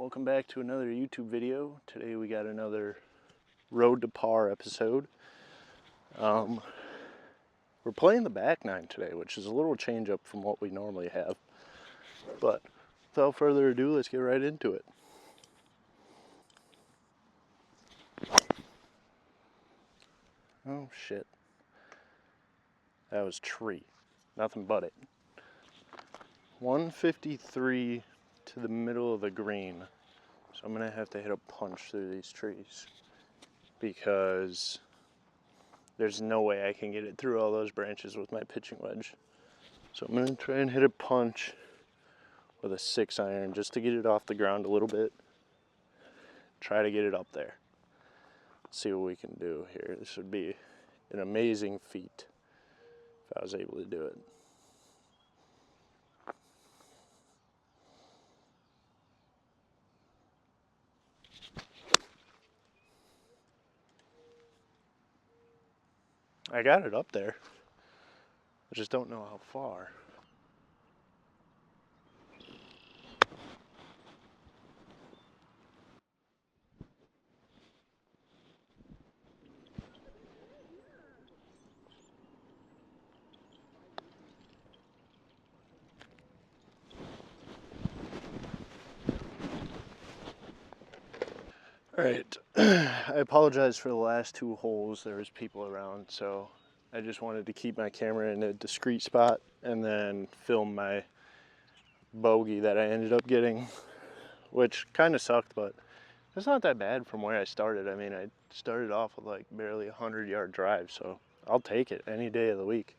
welcome back to another YouTube video. Today we got another Road to Par episode. We're playing the back nine today, which is a little change up from what we normally have. But without further ado, let's get right into it. Oh shit. That was tree. Nothing but it. 153 to the middle of the green. So I'm gonna have to hit a punch through these trees because there's no way I can get it through all those branches with my pitching wedge. So I'm gonna try and hit a punch with a 6-iron just to get it off the ground a little bit. Try to get it up there. See what we can do here. This would be an amazing feat if I was able to do it. I got it up there. I just don't know how far. All right, I apologize for the last two holes. There was people around, so I just wanted to keep my camera in a discreet spot and then film my bogey that I ended up getting, which kind of sucked, but it's not that bad from where I started. I mean, I started off with like barely a 100-yard drive, so I'll take it any day of the week.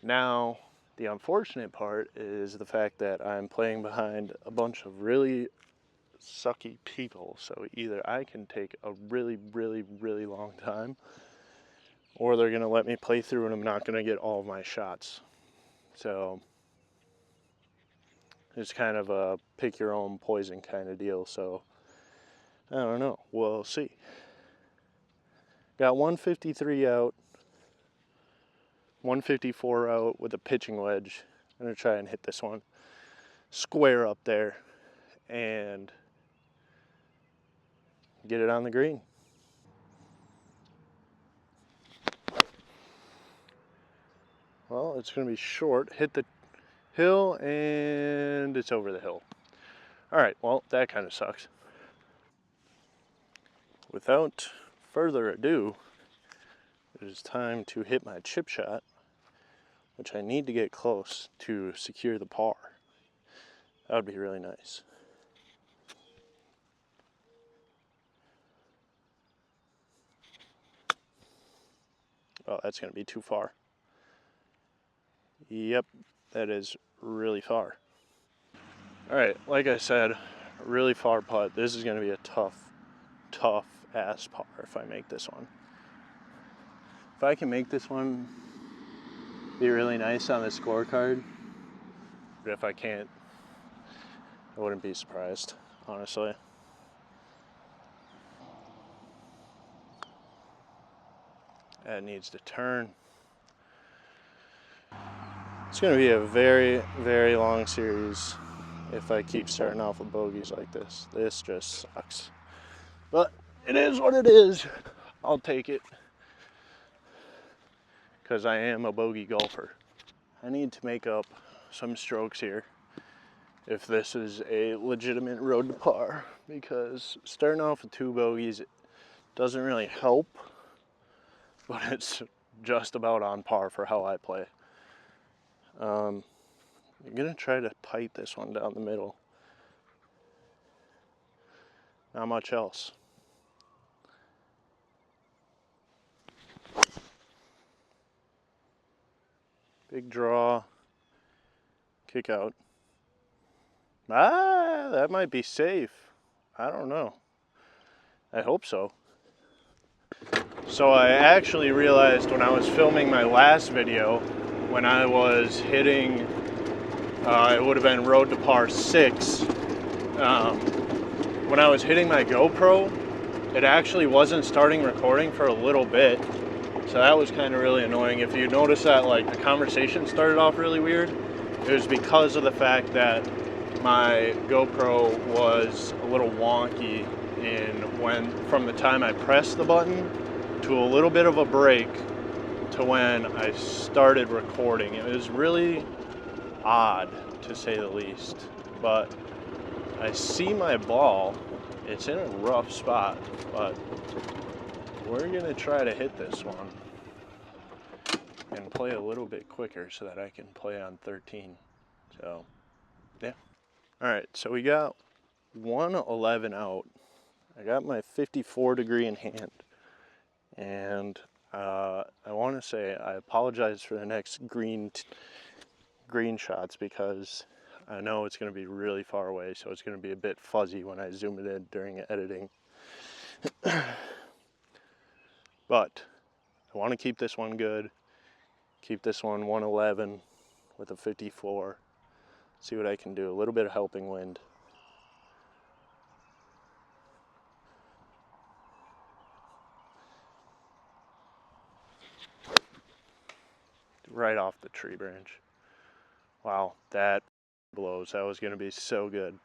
Now, the unfortunate part is the fact that I'm playing behind a bunch of really sucky people, so either I can take a really long time, or they're gonna let me play through and I'm not gonna get all of my shots. So it's kind of a pick your own poison kind of deal. So I don't know, we'll see. Got 153 out, 154 out with a pitching wedge. I'm gonna try and hit this one square up there and get it on the green. Well, it's going to be short. Hit the hill and it's over the hill. All right, well, that kind of sucks. Without further ado, it is time to hit my chip shot, which I need to get close to secure the par. That would be really nice. Oh, that's going to be too far. Yep, that is really far. All right, like I said, really far putt. This is going to be a tough ass par if I make this one. If I can make this one, be really nice on the scorecard. But if I can't, I wouldn't be surprised, honestly. That needs to turn. It's going to be a very long series if I keep starting off with bogeys like this. This just sucks. But it is what it is. I'll take it because I am a bogey golfer. I need to make up some strokes here if this is a legitimate road to par, because starting off with 2 bogeys, it doesn't really help. But it's just about on par for how I play. I'm gonna try to pipe this one down the middle. Not much else. Big draw. Kick out. That might be safe. I don't know. I hope so. So I actually realized when I was filming my last video, when I was hitting, it would have been Road to Par 6, when I was hitting my GoPro, it actually wasn't starting recording for a little bit, so that was kind of really annoying. If you notice that like the conversation started off really weird, it was because of the fact that my GoPro was a little wonky from the time I pressed the button to a little bit of a break to when I started recording. It was really odd, to say the least, but I see my ball. It's in a rough spot, but we're gonna try to hit this one and play a little bit quicker so that I can play on 13. So, yeah. All right, so we got 111 out. I got my 54 degree in hand, and I want to say I apologize for the next green shots because I know it's going to be really far away, so it's going to be a bit fuzzy when I zoom it in during editing. But I want to keep this one good, keep this one 111 with a 54, see what I can do. A little bit of helping wind. Right off the tree branch. Wow, that blows. That was going to be so good.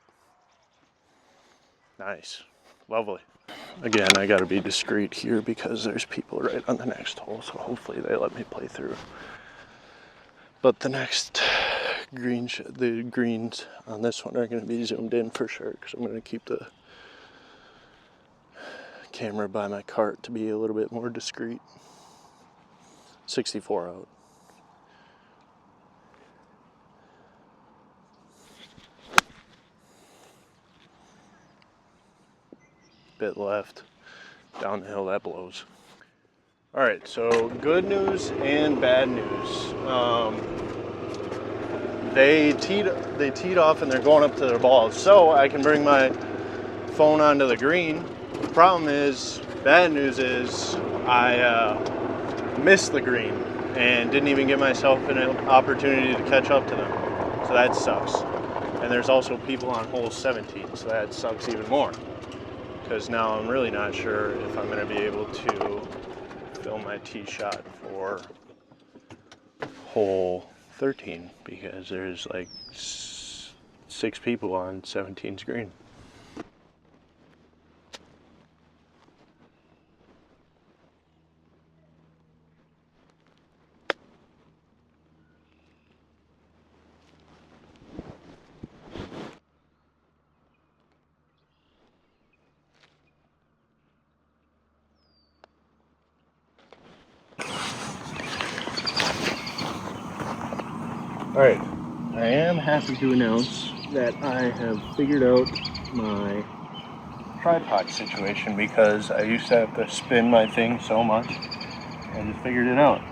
Nice. Lovely. Again, I got to be discreet here because there's people right on the next hole, so hopefully they let me play through. But the next the greens on this one are going to be zoomed in for sure because I'm going to keep the camera by my cart to be a little bit more discreet. 64 out. Bit left. Down the hill, that blows. All right, so good news and bad news. They teed off and they're going up to their balls, so I can bring my phone onto the green. The problem is, bad news is, I missed the green and didn't even give myself an opportunity to catch up to them. So that sucks. And there's also people on hole 17, so that sucks even more. Because now I'm really not sure if I'm going to be able to film my tee shot for hole 13 because there's like 6 people on 17's green. Alright, I am happy to announce that I have figured out my tripod situation because I used to have to spin my thing so much. I just figured it out.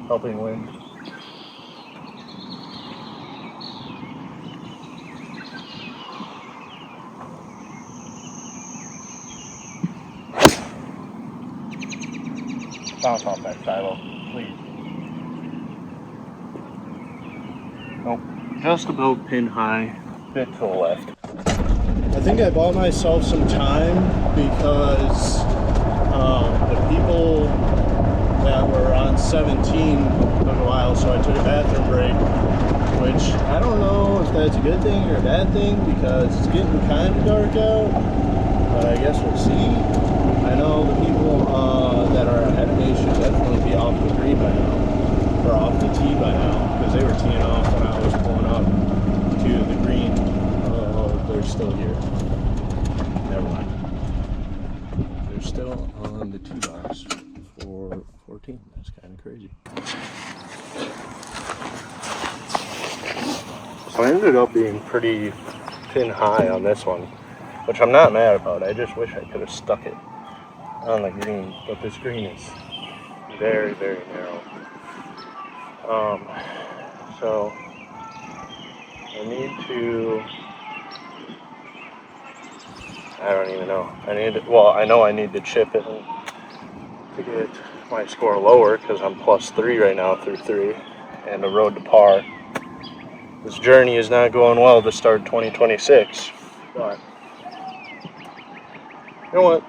Helping wind. Bounce off that silo, please. Nope, just about pin high, bit to the left. I think I bought myself some time because the people that were on 17 took a while, so I took a bathroom break, which I don't know if that's a good thing or a bad thing because it's getting kind of dark out, but I guess we'll see. I know the people that are ahead of me should definitely be off the green by now, or off the tee by now, because they were teeing off when I was pulling up to the green. Oh, they're still here. Never mind. They're still on the tee box for 14. That's kind of crazy. So I ended up being pretty pin high on this one, which I'm not mad about. I just wish I could have stuck it on the green, but this green is very, very narrow. So I need to, I don't even know. I know I need to chip it to get my score lower because I'm +3 right now through 3 and the road to par. This journey is not going well to start 2026, but you know what?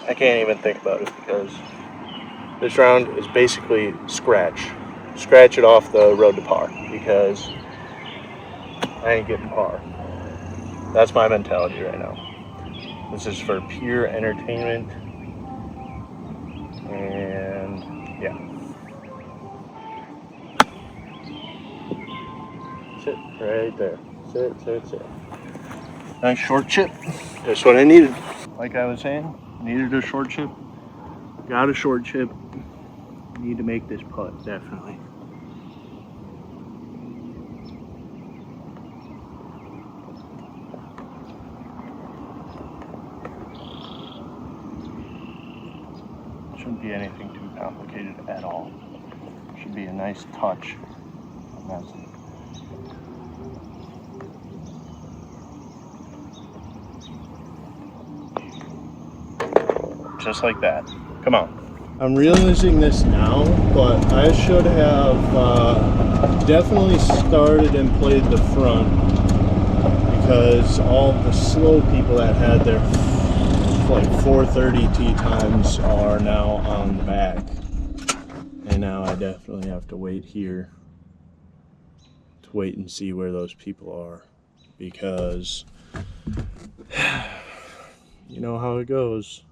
I can't even think about it because this round is basically scratch it off the road to par because I ain't getting par. That's my mentality right now. This is for pure entertainment. And yeah. Sit right there. Sit. Nice short chip. That's what I needed. Like I was saying, needed a short chip. Got a short chip. Need to make this putt, definitely. Shouldn't be anything too complicated at all. Should be a nice touch. And that's it. Just like that. Come on. I'm realizing this now, but I should have definitely started and played the front, because all the slow people that had their like 4:30 tee times are now on the back, and now I definitely have to wait here to wait and see where those people are, because you know how it goes.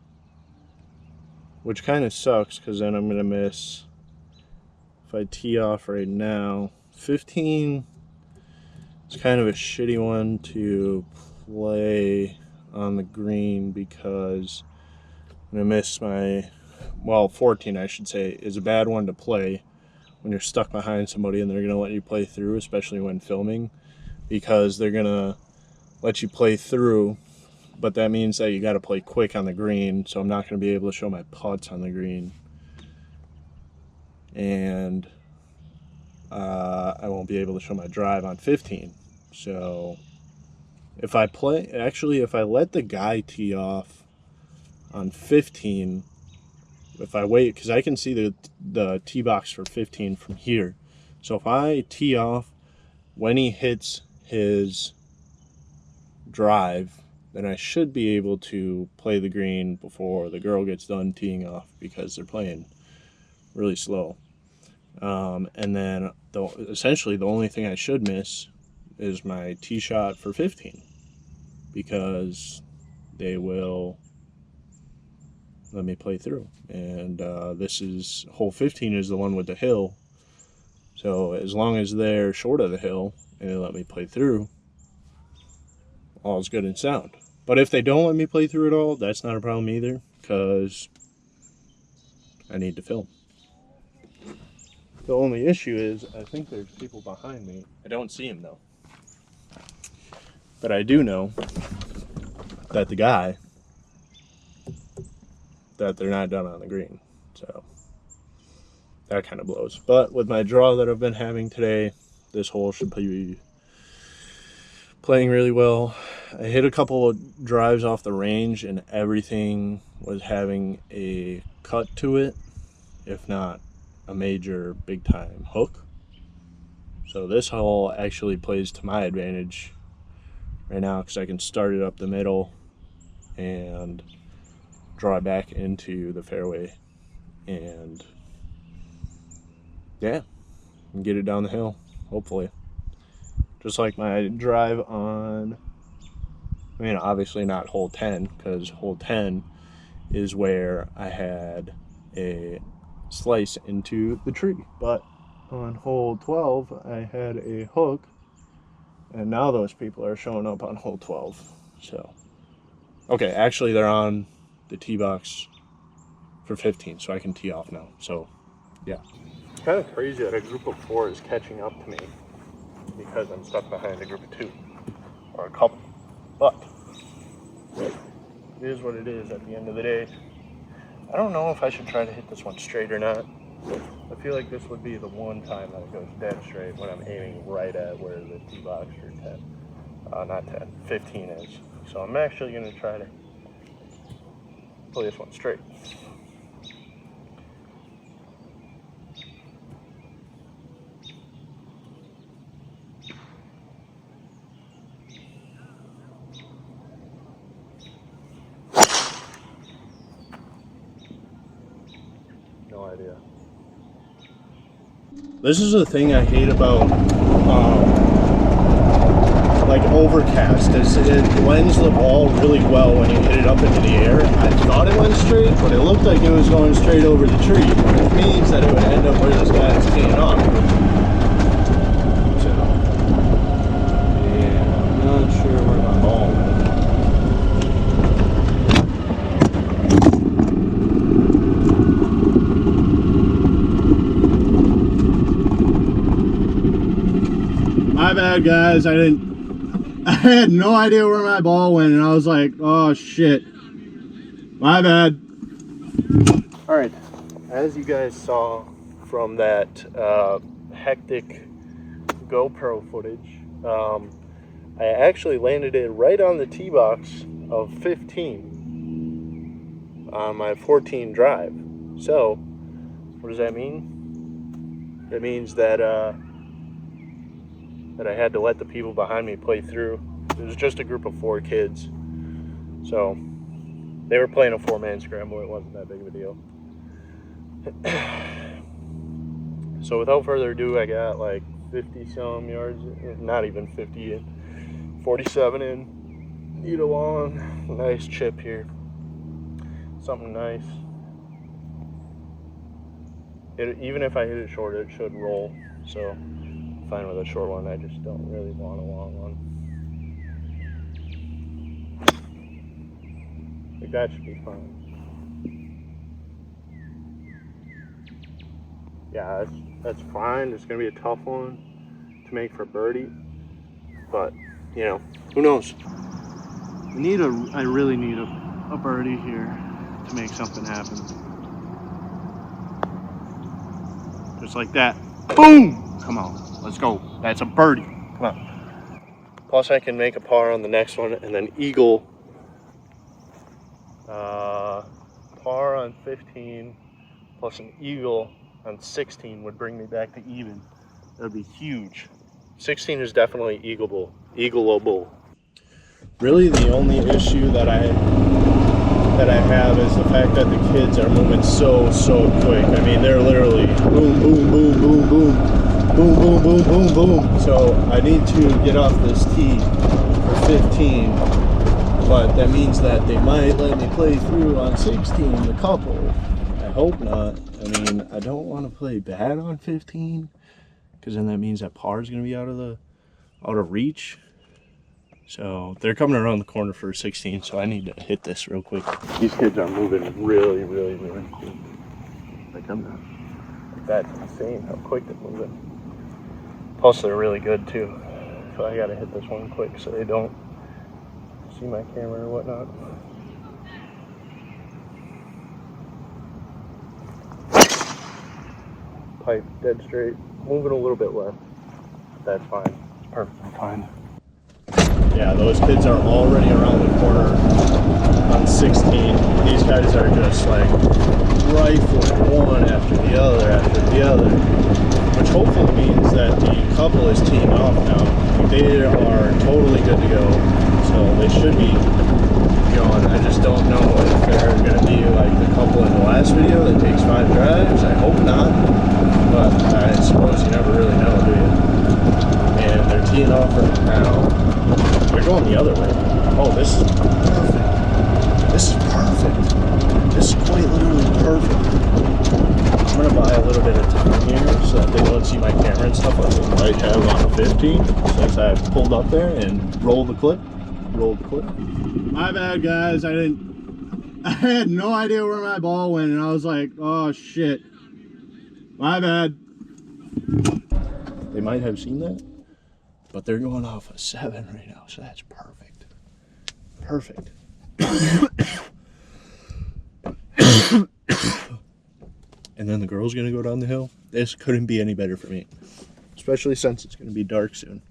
Which kind of sucks, because then I'm going to miss, if I tee off right now, 15 is kind of a shitty one to play on the green, because I'm going to miss my, well, 14 I should say, is a bad one to play when you're stuck behind somebody and they're going to let you play through, especially when filming, because they're going to let you play through. But that means that you got to play quick on the green, so I'm not going to be able to show my putts on the green. And I won't be able to show my drive on 15. So if I let the guy tee off on 15, if I wait, because I can see the tee box for 15 from here. So if I tee off when he hits his drive, then I should be able to play the green before the girl gets done teeing off, because they're playing really slow. And then essentially the only thing I should miss is my tee shot for 15, because they will let me play through. And this is hole 15 is the one with the hill. So as long as they're short of the hill and they let me play through, all's good and sound. But if they don't let me play through it all, that's not a problem either, because I need to film. The only issue is I think there's people behind me. I don't see them though. But I do know that the guy, that they're not done on the green. So that kind of blows. But with my draw that I've been having today, this hole should be playing really well. I hit a couple of drives off the range and everything was having a cut to it, if not a major big time hook. So this hole actually plays to my advantage right now, because I can start it up the middle and draw it back into the fairway, and yeah, and get it down the hill, hopefully. Just like my drive on, I mean, obviously not hole 10, because hole 10 is where I had a slice into the tree. But on hole 12, I had a hook, and now those people are showing up on hole 12. So, okay, actually they're on the tee box for 15, so I can tee off now. So, yeah. It's kind of crazy that a group of 4 is catching up to me, because I'm stuck behind a group of 2, or a couple. But it is what it is at the end of the day. I don't know if I should try to hit this one straight or not. I feel like this would be the one time that it goes dead straight, when I'm aiming right at where the tee box for 15 is. So I'm actually going to try to play this one straight. No idea. This is the thing I hate about like overcast. It blends the ball really well when you hit it up into the air. I thought it went straight, but it looked like it was going straight over the tree, which means that it would end up where this guy is teeing off. So, yeah, I'm not sure where my ball went. My bad, guys. I had no idea where my ball went, and I was like, oh shit. My bad. All right, as you guys saw from that hectic GoPro footage, I actually landed it right on the tee box of 15 on my 14 drive. So, what does that mean? It means that I had to let the people behind me play through. It was just a group of 4 kids. So they were playing a 4-man scramble. It wasn't that big of a deal. So without further ado, I got like 50 some yards, not even 50 in, 47 in, need a long, nice chip here. Something nice. Even if I hit it short, it should roll. So fine with a short one. I just don't really want a long one. I think that should be fine. Yeah, that's fine. It's gonna be a tough one to make for birdie, but you know, who knows? I really need a birdie here to make something happen. Just like that. Boom! Come on. Let's go. That's a birdie. Come on. Plus I can make a par on the next one and then eagle. Par on 15 plus an eagle on 16 would bring me back to even. That would be huge. 16 is definitely eagleable. Really the only issue that I have is the fact that the kids are moving so quick. I mean, they're literally boom, boom, boom, boom, boom. Boom, boom, boom, boom, boom. So I need to get off this tee for 15, but that means that they might let me play through on 16, the couple. I hope not. I mean, I don't want to play bad on 15, because then that means that par is going to be out of reach. So they're coming around the corner for 16, so I need to hit this real quick. These kids are moving really quick. Like that's insane how quick they're moving. Plus they're really good too. So I gotta hit this one quick so they don't see my camera or whatnot. Pipe dead straight. Moving a little bit left. That's fine. It's perfectly fine. Yeah, those kids are already around the corner on 16. These guys are just like rifling one after the other, which hopefully means that the couple is teeing off now. They are totally good to go, so they should be going. I just don't know if they're going to be like the couple in the last video that takes 5 drives. I hope not, but I suppose you never really know, do you? And they're teeing off right now. They're going the other way. Oh, this is perfect. This is perfect. This is quite literally perfect. I'm going to buy a little bit of time here so that they don't see my camera and stuff like I might have on a 15 since I pulled up there and rolled the clip. My bad, guys. I had no idea where my ball went, and I was like, oh shit. My bad. They might have seen that, but they're going off a 7 right now, so that's perfect. Perfect. And then the girl's gonna go down the hill. This couldn't be any better for me, especially since it's gonna be dark soon.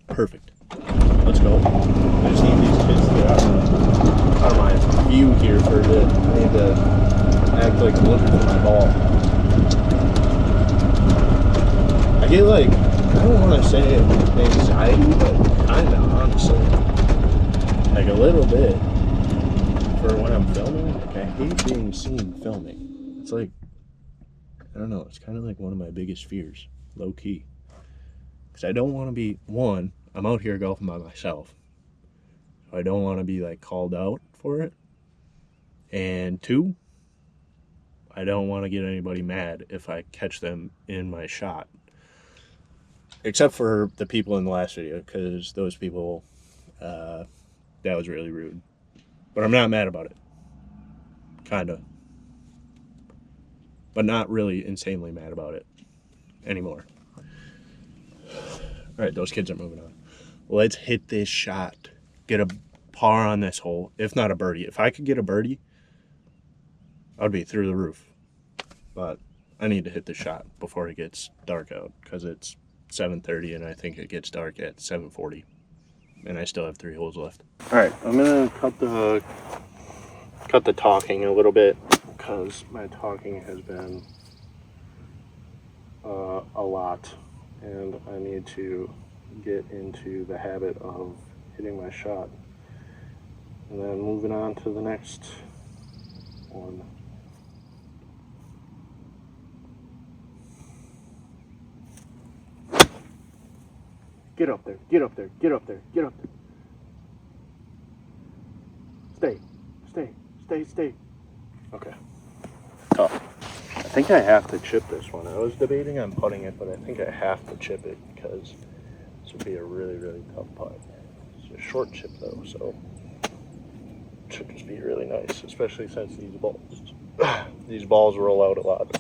Perfect. Let's go. I just need these kids to get out of my view here for a bit. I need to act like I'm looking for my ball. I get like, I don't want to say anxiety, but kind of, honestly. Like a little bit. For when I'm filming, like I hate being seen filming. It's like, I don't know, it's kind of like one of my biggest fears, low key. Because I don't want to be, one, I'm out here golfing by myself. So I don't want to be like called out for it. And 2, I don't want to get anybody mad if I catch them in my shot. Except for the people in the last video, because those people, that was really rude. But I'm not mad about it. Kinda. But not really insanely mad about it anymore. Alright, those kids are moving on. Let's hit this shot. Get a par on this hole, if not a birdie. If I could get a birdie, I'd be through the roof. But I need to hit the shot before it gets dark out, because it's 7:30 and I think it gets dark at 7:40. And I still have 3 holes left. Alright, I'm gonna cut the talking a little bit, because my talking has been a lot, and I need to get into the habit of hitting my shot and then moving on to the next one. Get up there, get up there, get up there, get up there. Stay. Okay. Tough. I think I have to chip this one. I was debating on putting it, but I think I have to chip it because this would be a really, really tough putt. It's a short chip though, so it should just be really nice, especially since these balls roll out a lot.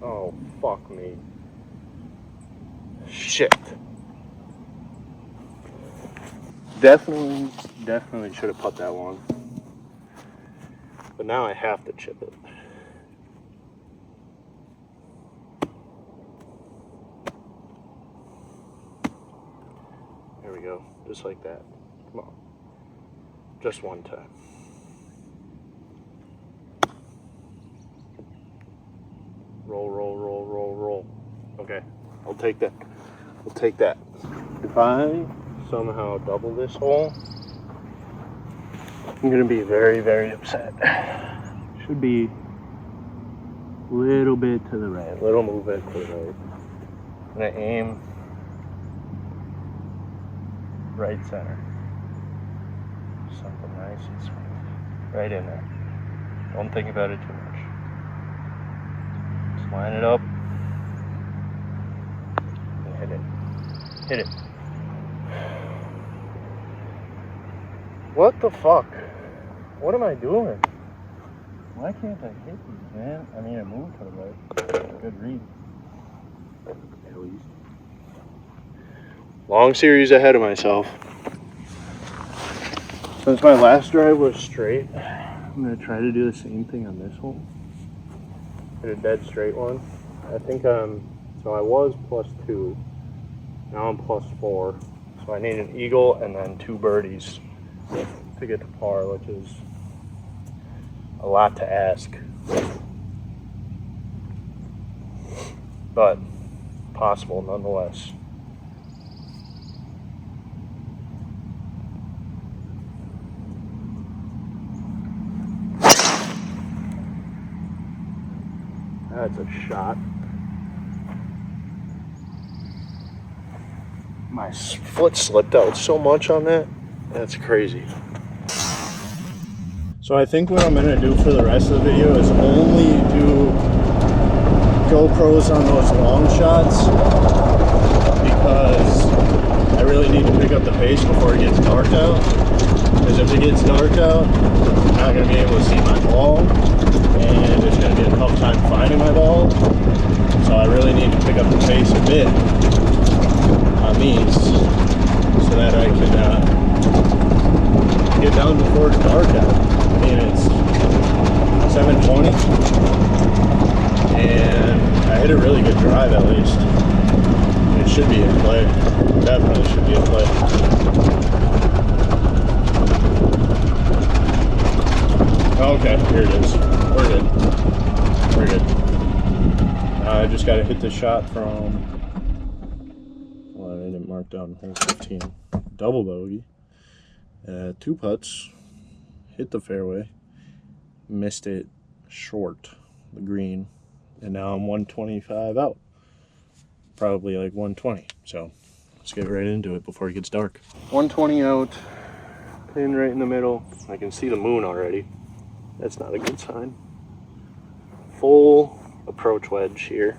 Oh, fuck me. Shit. Definitely should have put that one. But now I have to chip it. There we go. Just like that. Come on. Just one time. Roll. Okay. I'll take that. If I somehow double this hole, I'm gonna be very, very upset. Should be a little bit to the right, little movement to the right. I'm gonna aim right center. Something nice and sweet. Right in there. Don't think about it too much. Just line it up and hit it. Hit it. What the fuck? What am I doing? Why can't I hit these, man? I mean, I moved to the right. Good read. At least. Long series ahead of myself. Since my last drive was straight, I'm going to try to do the same thing on this hole. Hit a dead straight one. I think so I was +2. Now I'm +4. So I need an eagle and then 2 birdies to get to par, which is a lot to ask. But possible nonetheless. That's a shot. My foot slipped out so much on that. That's crazy. So I think what I'm going to do for the rest of the video is only do GoPros on those long shots, because I really need to pick up the pace before it gets dark out. Because if it gets dark out, I'm not going to be able to see my ball, and it's going to be a tough time finding my ball. So I really need to pick up the pace a bit on these so that I can get down before it's dark out. I mean, it's 7:20 and I hit a really good drive at least. It should be in play. Definitely should be in play. Okay, here it is. We're good. I just got to hit the shot from, well, I didn't mark down hole 15. Double bogey. 2 putts. Hit the fairway. Missed it short. the green, and now I'm 125 out. Probably like 120. So let's get right into it before it gets dark. 120 out, pin right in the middle. I can see the moon already. That's not a good sign. Full approach wedge here.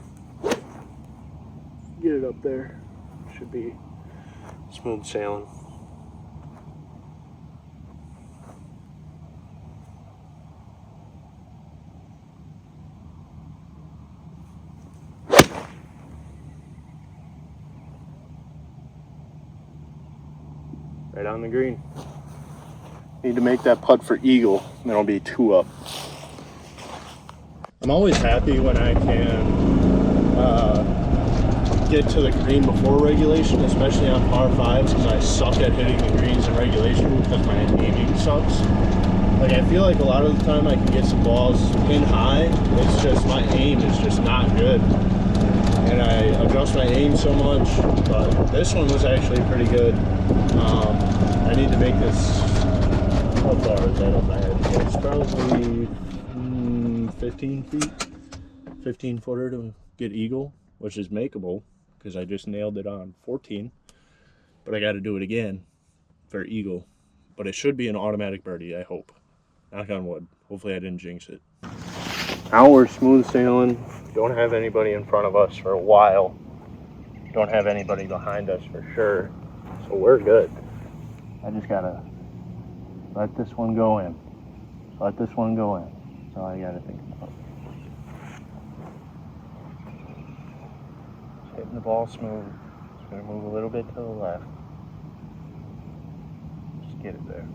Get it up there. Should be smooth sailing. Right on the green. Need to make that putt for eagle, then I'll be 2 up. I'm always happy when I can get to the green before regulation, especially on par 5s, because I suck at hitting the greens in regulation because my aiming sucks. Like, I feel like a lot of the time I can get some balls pin high, it's just my aim is just not good. And I adjust my aim so much, but this one was actually pretty good. I need to make this, how far is that on my head? It's probably 15 feet, 15 footer to get eagle, which is makeable because I just nailed it on 14, but I got to do it again for eagle, but it should be an automatic birdie, I hope. Knock on wood. Hopefully I didn't jinx it. Now we're smooth sailing. Don't have anybody in front of us for a while. Don't have anybody behind us for sure. So we're good. I just gotta let this one go in. Let this one go in. That's all I gotta think about. Just hitting the ball smooth. Just gonna move a little bit to the left. Just get it there.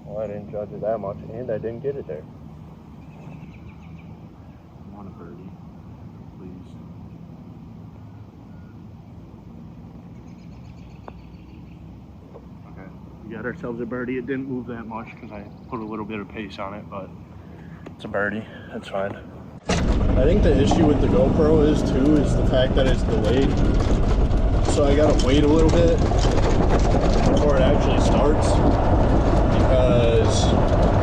Well, I didn't judge it that much, and I didn't get it there. I want a birdie, please. Okay, we got ourselves a birdie. It didn't move that much because I put a little bit of pace on it, but it's a birdie. That's fine. I think the issue with the GoPro is the fact that it's delayed. So I gotta wait a little bit before it actually starts, because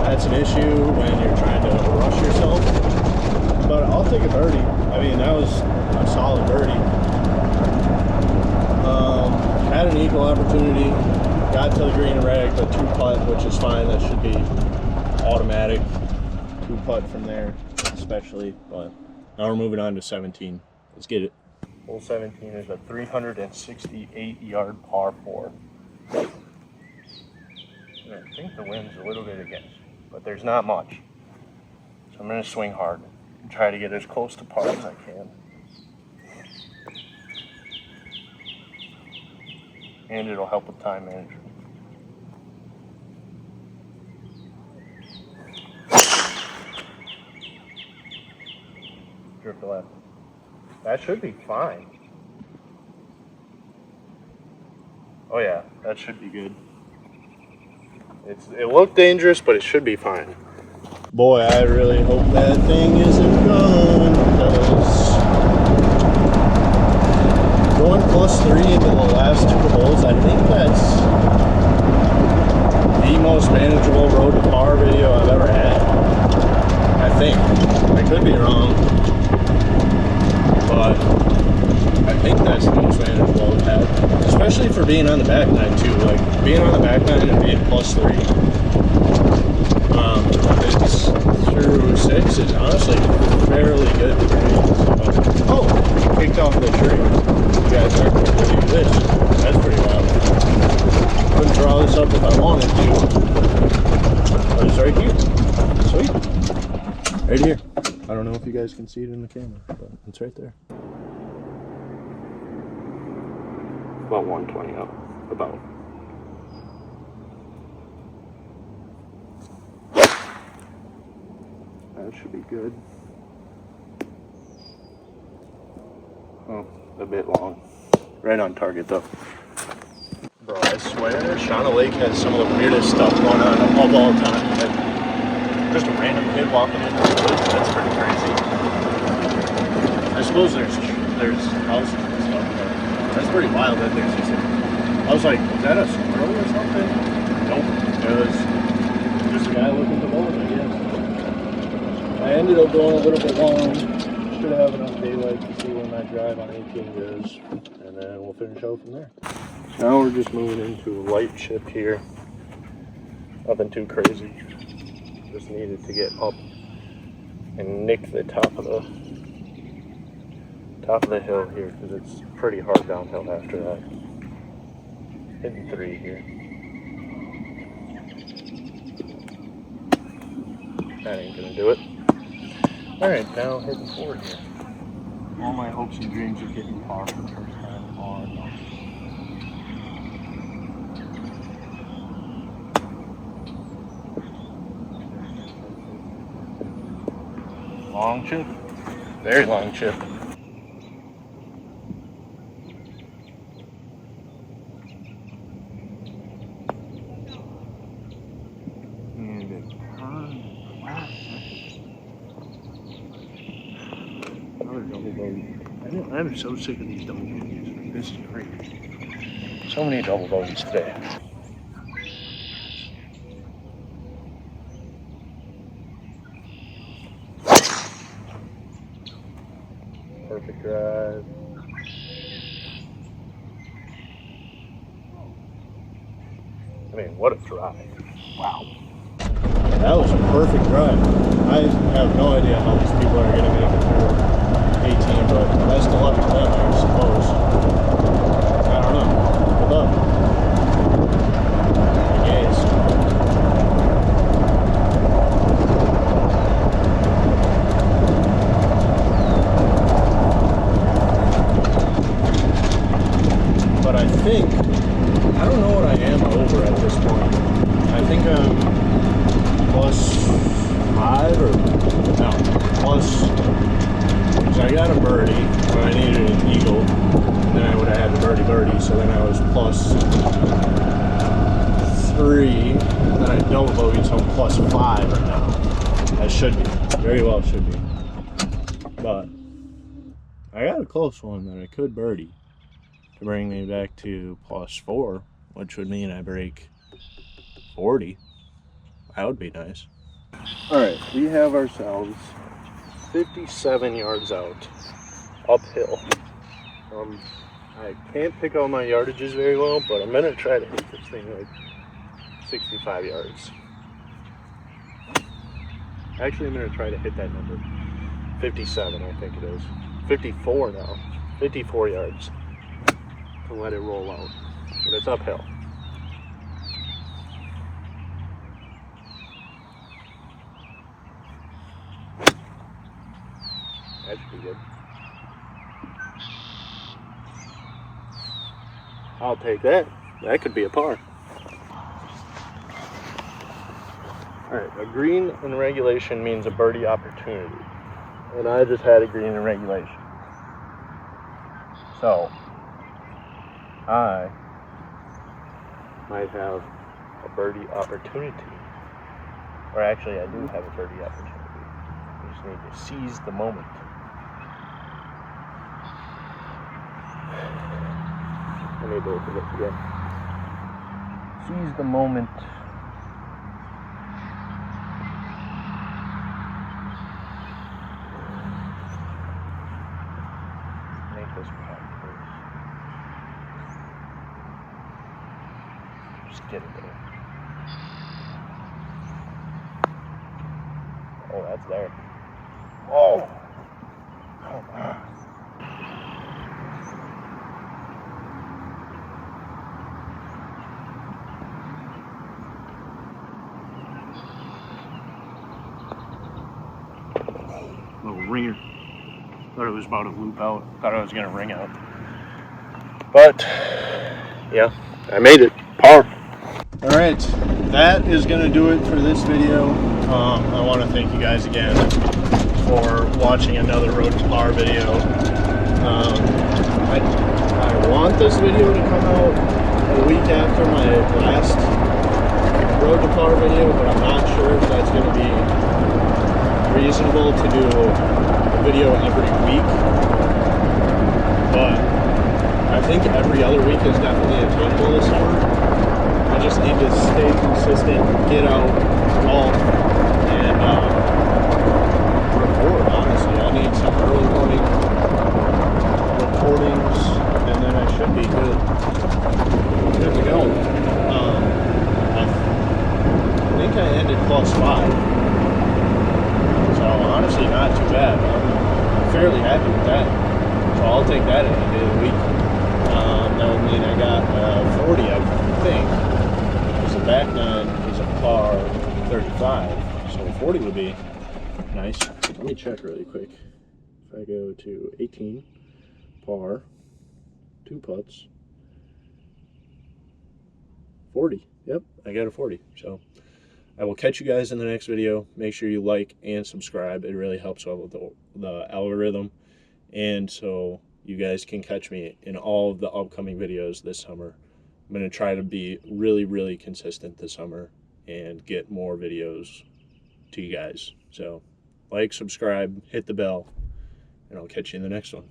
that's an issue when you're trying to rush yourself. But I'll take a birdie. I mean, that was a solid birdie. Had an eagle opportunity, got to the green and rag, but 2 putt, which is fine. That should be automatic. 2 putt from there, especially. But now we're moving on to 17. Let's get it. Hole 17 is a 368-yard par 4. I think the wind's a little bit against, but there's not much. So I'm going to swing hard and try to get as close to par as I can. And it'll help with time management. Drift left. That should be fine. Oh yeah, that should be good. It looked dangerous, but it should be fine. Boy, I really hope that thing isn't gone, because going +3 into the last 2 holes, I think that's the most manageable road to par video I've ever had. I think. I could be wrong, but I think that's the most manageable I've had. Especially for being on the back nine too. Like, being on the back nine and being +3. It's through 6 is honestly fairly good. Oh, kicked off the tree. You guys aren't going to believe this. That's pretty wild. Couldn't draw this up if I wanted to. But it's right here. Sweet. Right here. I don't know if you guys can see it in the camera, but it's right there. About 120 up. About. That should be good. Oh, a bit long. Right on target though. Bro, I swear, Shauna Lake has some of the weirdest stuff going on of all time. Like, just a random kid walking into the woods. That's pretty crazy. I suppose there's houses and stuff, but that's pretty wild that there's just I was like, is that a squirrel or something? Nope. It was just a guy looking to bone, I guess. I ended up going a little bit long. Should have enough daylight to see where my drive on 18 goes. And then we'll finish out from there. Now we're just moving into a light chip here. Nothing too crazy. Just needed to get up and nick the top of the hill here because it's pretty hard downhill after that. Hitting 3 here. That ain't gonna do it. Alright, now hitting 4 here. All my hopes and dreams of getting par for the first time are gone. Long chip. Very long chip. Another double bogey. I'm so sick of these double bogeys. This is crazy. So many double bogeys today. Perfect drive. I mean, what a drive. Wow. That was a perfect drive. I have no idea how these people are going to make it through 18, but best of luck to them, I suppose. I don't know. Good luck. I guess. But I think, I don't know what I am over at this point. I think I'm +5 or no, plus, so I got a birdie, but I needed an eagle, then I would have had the birdie, so then I was +3, and then I double bogeyed, so I'm +5 right now. That should be, very well should be. But I got a close one that I could birdie to bring me back to +4, which would mean I break 40. That would be nice. Alright, we have ourselves 57 yards out, uphill. I can't pick out my yardages very well, but I'm going to try to hit this thing like 65 yards. Actually, I'm going to try to hit that number. 57, I think it is. 54 now. 54 yards to let it roll out. But it's uphill. That should be good. I'll take that. That could be a par. Alright, a green in regulation means a birdie opportunity. And I just had a green in regulation. So, I might have a birdie opportunity. Or actually, I do have a birdie opportunity. I just need to seize the moment. I need to open it again. Seize the moment. Make this part first. Just get it there. Oh, that's there. Oh! Come on. Little ringer. Thought it was about to loop out. Thought I was going to ring out. But, yeah, I made it. Par. Alright, that is going to do it for this video. I want to thank you guys again for watching another Road to Par video. I want this video to come out a week after my last Road to Par video, but I'm not sure if that's going to be reasonable to do a video every week. But I think every other week is definitely attainable this summer. I just need to stay consistent, get out, golf, and record, honestly. I need some early morning recordings, and then I should be good to go. I think I ended +5. So honestly, not too bad. I'm fairly happy with that. So I'll take that any day of the week. That would mean I got 40, I think. Because the back nine is a par 35. So 40 would be nice. Let me check really quick. If I go to 18, par, 2 putts, 40. Yep, I got a 40. So I will catch you guys in the next video. Make sure you like and subscribe. It really helps out with the algorithm. And so you guys can catch me in all of the upcoming videos this summer. I'm going to try to be really, really consistent this summer and get more videos to you guys. So like, subscribe, hit the bell, and I'll catch you in the next one.